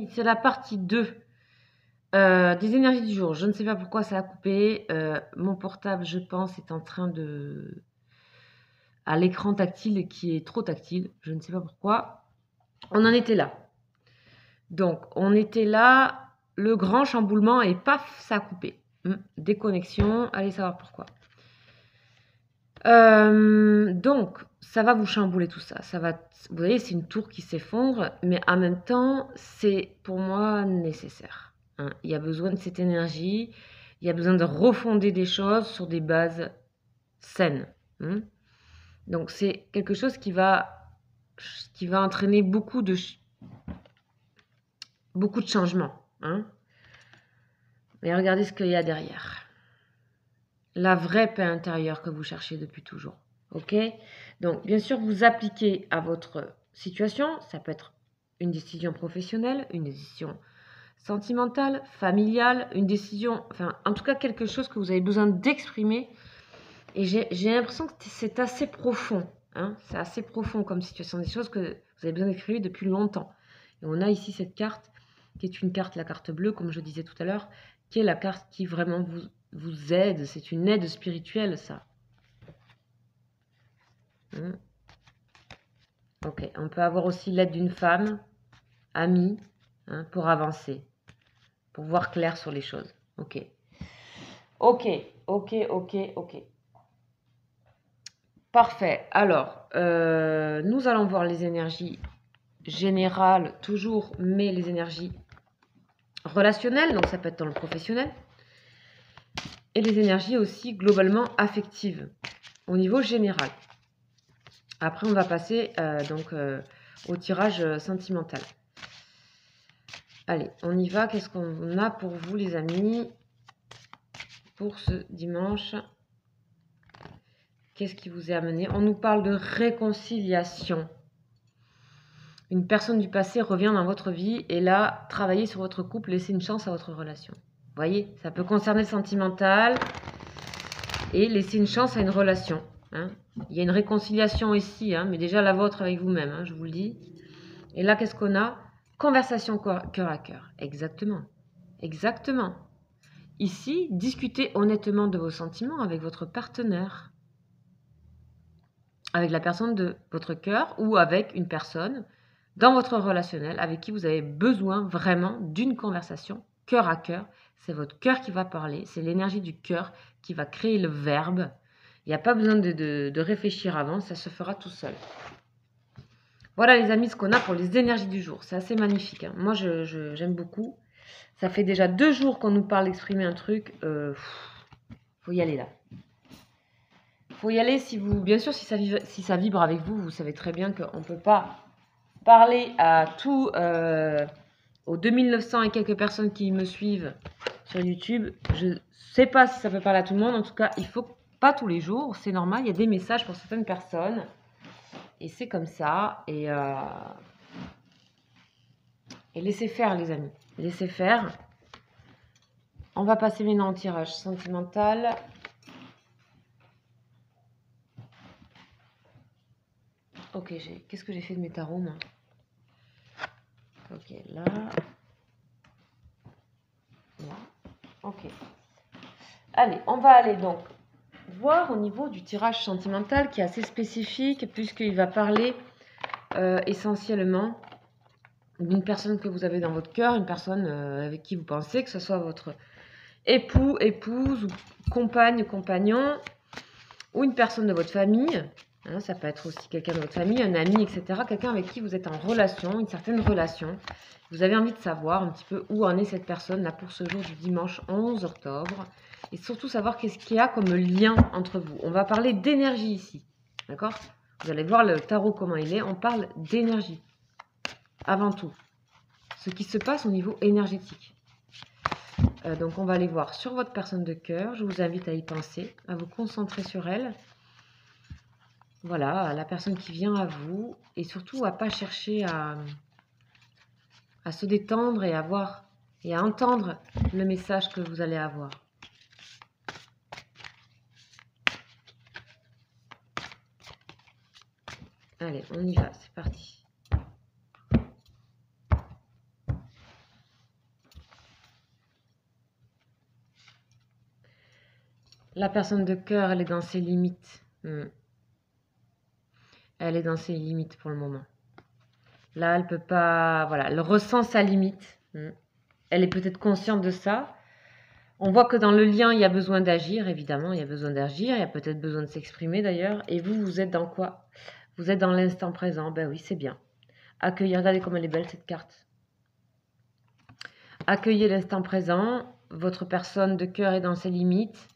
C'est la partie 2 des énergies du jour. Je ne sais pas pourquoi ça a coupé. Mon portable, je pense, est en train de... à l'écran tactile qui est trop tactile. Je ne sais pas pourquoi. On en était là. Donc, on était là, le grand chamboulement et paf, ça a coupé. Déconnexion, allez savoir pourquoi. Donc, ça va vous chambouler tout ça. Ça va, vous voyez, c'est une tour qui s'effondre, mais en même temps, c'est pour moi nécessaire. Il y a besoin de cette énergie, il y a besoin de refonder des choses sur des bases saines. Donc, c'est quelque chose qui va entraîner beaucoup de changements. Mais regardez ce qu'il y a derrière. La vraie paix intérieure que vous cherchez depuis toujours. Ok? Donc, bien sûr, vous appliquez à votre situation. Ça peut être une décision professionnelle, une décision sentimentale, familiale, une décision, enfin, en tout cas, quelque chose que vous avez besoin d'exprimer. Et j'ai l'impression que c'est assez profond. C'est assez profond comme situation, des choses que vous avez besoin d'exprimer depuis longtemps. Et on a ici cette carte, qui est une carte, la carte bleue, comme je disais tout à l'heure, qui est la carte qui vraiment vous aide. C'est une aide spirituelle, ça. Ok, on peut avoir aussi l'aide d'une femme, amie, pour avancer, pour voir clair sur les choses. Ok. Ok, ok, ok, ok. Parfait. Alors, nous allons voir les énergies générales toujours, mais les énergies relationnelles, donc ça peut être dans le professionnel, et les énergies aussi globalement affectives, au niveau général. Après, on va passer au tirage sentimental. Allez, on y va. Qu'est-ce qu'on a pour vous, les amis, pour ce dimanche? Qu'est-ce qui vous est amené? On nous parle de réconciliation. Une personne du passé revient dans votre vie et là, travaillez sur votre couple, laissez une chance à votre relation. Vous voyez, ça peut concerner le sentimental et laisser une chance à une relation. Il y a une réconciliation ici, mais déjà la vôtre avec vous-même, je vous le dis. Et là, qu'est-ce qu'on a? Conversation cœur à cœur. Exactement. Exactement. Ici, discutez honnêtement de vos sentiments avec votre partenaire. Avec la personne de votre cœur ou avec une personne dans votre relationnel avec qui vous avez besoin vraiment d'une conversation cœur à cœur. C'est votre cœur qui va parler, c'est l'énergie du cœur qui va créer le verbe. Il n'y a pas besoin de réfléchir avant, ça se fera tout seul. Voilà les amis ce qu'on a pour les énergies du jour. C'est assez magnifique. Moi j'aime beaucoup. Ça fait déjà 2 jours qu'on nous parle d'exprimer un truc. Faut y aller là. Faut y aller bien sûr si ça vibre avec vous, vous savez très bien qu'on ne peut pas parler à tout aux 2900 et quelques personnes qui me suivent sur YouTube. Je ne sais pas si ça peut parler à tout le monde. En tout cas, il faut pas tous les jours. C'est normal. Il y a des messages pour certaines personnes. Et c'est comme ça. Et laissez faire, les amis. Laissez faire. On va passer maintenant au tirage sentimental. Ok, qu'est-ce que j'ai fait de mes tarots, moi? Ok, là. Là. Ok. Allez, on va aller donc voir au niveau du tirage sentimental qui est assez spécifique puisqu'il va parler essentiellement d'une personne que vous avez dans votre cœur, une personne avec qui vous pensez, que ce soit votre époux, épouse, ou compagne, compagnon, ou une personne de votre famille. Ça peut être aussi quelqu'un de votre famille, un ami, etc. Quelqu'un avec qui vous êtes en relation, une certaine relation. Vous avez envie de savoir un petit peu où en est cette personne là pour ce jour du dimanche 11 octobre. Et surtout savoir qu'est-ce qu'il y a comme lien entre vous. On va parler d'énergie ici. D'accord? Vous allez voir le tarot comment il est. On parle d'énergie. Avant tout. Ce qui se passe au niveau énergétique. Donc on va aller voir sur votre personne de cœur. Je vous invite à y penser, à vous concentrer sur elle. Voilà, la personne qui vient à vous. Et surtout à ne pas chercher à se détendre et à entendre le message que vous allez avoir. Allez, on y va, c'est parti. La personne de cœur, elle est dans ses limites. Elle est dans ses limites pour le moment. Là, elle peut pas... Voilà, elle ressent sa limite. Elle est peut-être consciente de ça. On voit que dans le lien, il y a besoin d'agir, évidemment. Il y a besoin d'agir. Il y a peut-être besoin de s'exprimer, d'ailleurs. Et vous, vous êtes dans quoi? Vous êtes dans l'instant présent. Ben oui, c'est bien. Accueillir. Regardez comme elle est belle, cette carte. Accueillez l'instant présent. Votre personne de cœur est dans ses limites.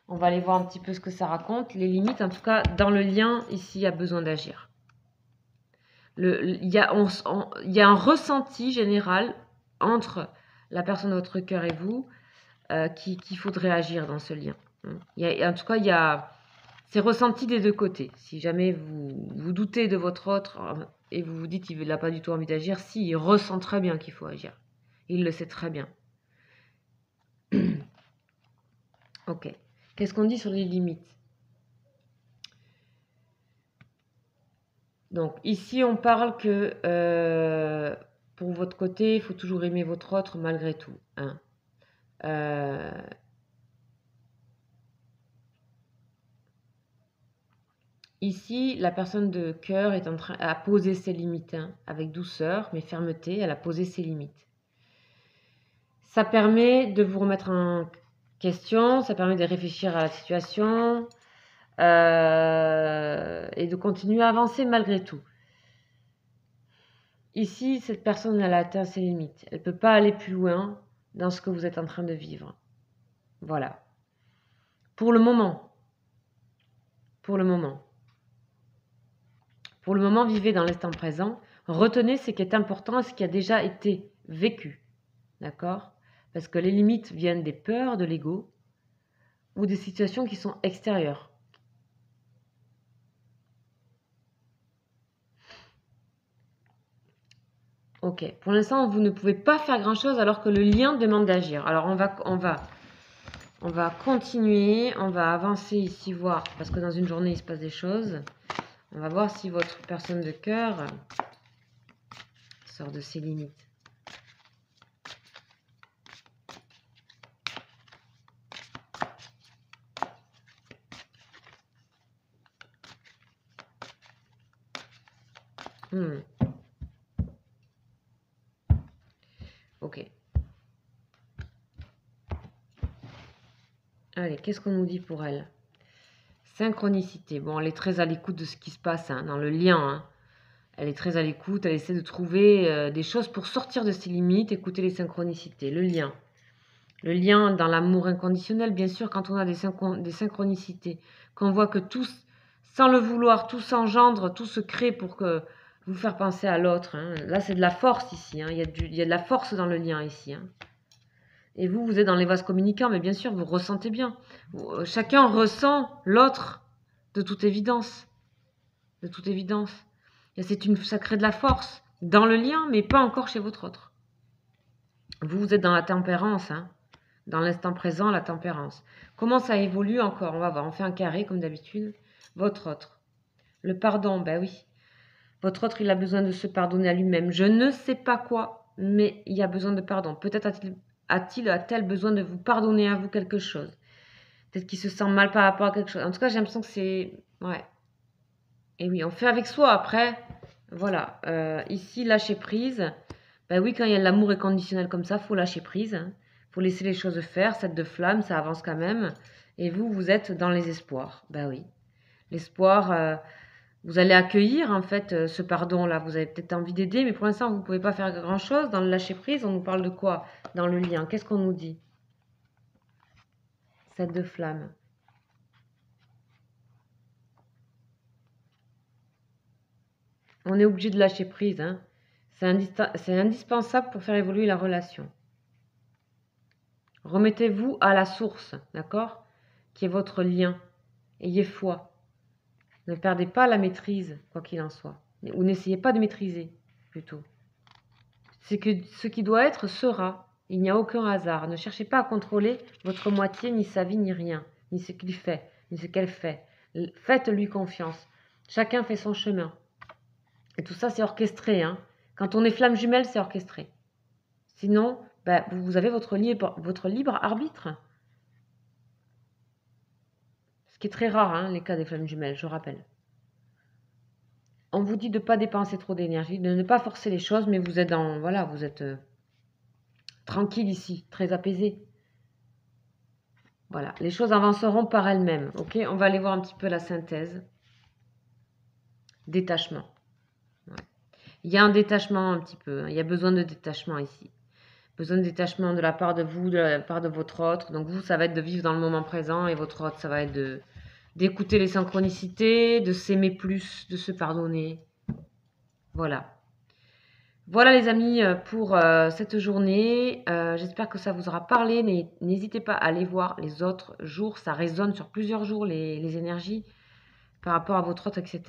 On va aller voir un petit peu ce que ça raconte. Les limites, en tout cas, dans le lien, ici, il y a besoin d'agir. Il y a un ressenti général entre la personne de votre cœur et vous qu'il faudrait agir dans ce lien. En tout cas, c'est ressenti des deux côtés. Si jamais vous doutez de votre autre et vous vous dites qu'il n'a pas du tout envie d'agir, si, il ressent très bien qu'il faut agir. Il le sait très bien. Ok. Qu'est-ce qu'on dit sur les limites? Donc ici, on parle que pour votre côté, il faut toujours aimer votre autre malgré tout. Hein. Ici, la personne de cœur est en train à poser ses limites, hein, avec douceur, mais fermeté, elle a posé ses limites. Ça permet de vous remettre en question, ça permet de réfléchir à la situation et de continuer à avancer malgré tout. Ici, cette personne, elle a atteint ses limites. Elle ne peut pas aller plus loin dans ce que vous êtes en train de vivre. Voilà. Pour le moment. Pour le moment. Pour le moment, vivez dans l'instant présent. Retenez ce qui est important et ce qui a déjà été vécu. D'accord? Parce que les limites viennent des peurs de l'ego ou des situations qui sont extérieures. Ok. Pour l'instant, vous ne pouvez pas faire grand-chose alors que le lien demande d'agir. Alors, on va continuer. On va avancer ici, voir. Parce que dans une journée, il se passe des choses. On va voir si votre personne de cœur sort de ses limites. Ok. Allez, qu'est-ce qu'on nous dit pour elle? Synchronicité. Bon, elle est très à l'écoute de ce qui se passe dans le lien. Hein. Elle est très à l'écoute, elle essaie de trouver des choses pour sortir de ses limites, écouter les synchronicités, le lien. Le lien dans l'amour inconditionnel, bien sûr, quand on a des synchronicités, qu'on voit que tout, sans le vouloir, tout s'engendre, tout se crée pour que vous faire penser à l'autre. Hein. Là, c'est de la force ici. Hein. Il y a de la force dans le lien ici. Hein. Et vous êtes dans les vases communicants, mais bien sûr, vous ressentez bien. Chacun ressent l'autre de toute évidence. De toute évidence. Ça crée de la force dans le lien, mais pas encore chez votre autre. Vous êtes dans la tempérance, hein, dans l'instant présent, la tempérance. Comment ça évolue encore? On va voir, on fait un carré comme d'habitude. Votre autre. Le pardon, ben oui. Votre autre, il a besoin de se pardonner à lui-même. Je ne sais pas quoi, mais il y a besoin de pardon. Peut-être a-t-elle besoin de vous pardonner à vous quelque chose. Peut-être qu'il se sent mal par rapport à quelque chose. En tout cas, j'ai l'impression que c'est... Ouais. Et oui, on fait avec soi après. Voilà. Ici, lâcher prise. Ben oui, quand il y a de l'amour inconditionnel comme ça, il faut lâcher prise. Il faut laisser les choses faire. Cette de flamme, ça avance quand même. Et vous êtes dans les espoirs. Ben oui. L'espoir, vous allez accueillir en fait ce pardon-là. Vous avez peut-être envie d'aider, mais pour l'instant, vous ne pouvez pas faire grand-chose. Dans le lâcher prise, on nous parle de quoi? Dans le lien. Qu'est-ce qu'on nous dit? Cette de flamme. On est obligé de lâcher prise. Hein. C'est indispensable pour faire évoluer la relation. Remettez-vous à la source, d'accord? Qui est votre lien. Ayez foi. Ne perdez pas la maîtrise, quoi qu'il en soit. Ou n'essayez pas de maîtriser, plutôt. C'est que ce qui doit être sera. Il n'y a aucun hasard. Ne cherchez pas à contrôler votre moitié, ni sa vie, ni rien. Ni ce qu'il fait, ni ce qu'elle fait. Faites-lui confiance. Chacun fait son chemin. Et tout ça, c'est orchestré. Hein. Quand on est flamme jumelle, c'est orchestré. Sinon, ben, vous avez votre libre arbitre. Ce qui est très rare, hein, les cas des flammes jumelles, je rappelle. On vous dit de ne pas dépenser trop d'énergie, de ne pas forcer les choses, mais vous êtes dans, voilà, vous êtes tranquille ici, très apaisé. Voilà, les choses avanceront par elles-mêmes. Ok, on va aller voir un petit peu la synthèse. Détachement. Ouais. Il y a un détachement un petit peu. Hein. Il y a besoin de détachement ici. Besoin de détachement de la part de vous, de la part de votre autre. Donc vous, ça va être de vivre dans le moment présent et votre autre, ça va être d'écouter les synchronicités, de s'aimer plus, de se pardonner. Voilà. Voilà les amis pour cette journée. J'espère que ça vous aura parlé. N'hésitez pas à aller voir les autres jours. Ça résonne sur plusieurs jours les énergies par rapport à votre autre, etc.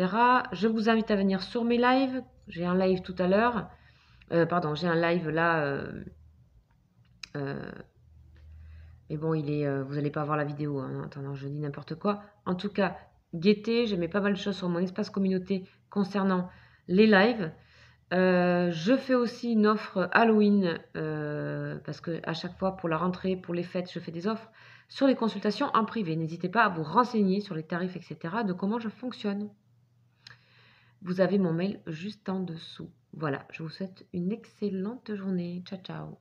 Je vous invite à venir sur mes lives. J'ai un live tout à l'heure. Pardon, j'ai un live là. Mais bon, vous n'allez pas voir la vidéo. Hein. Attends, je dis n'importe quoi. En tout cas, guettez. J'ai mis pas mal de choses sur mon espace communauté concernant les lives. Je fais aussi une offre Halloween parce que à chaque fois pour la rentrée, pour les fêtes, je fais des offres sur les consultations en privé. N'hésitez pas à vous renseigner sur les tarifs, etc. de comment je fonctionne. Vous avez mon mail juste en dessous. Voilà, je vous souhaite une excellente journée. Ciao, ciao.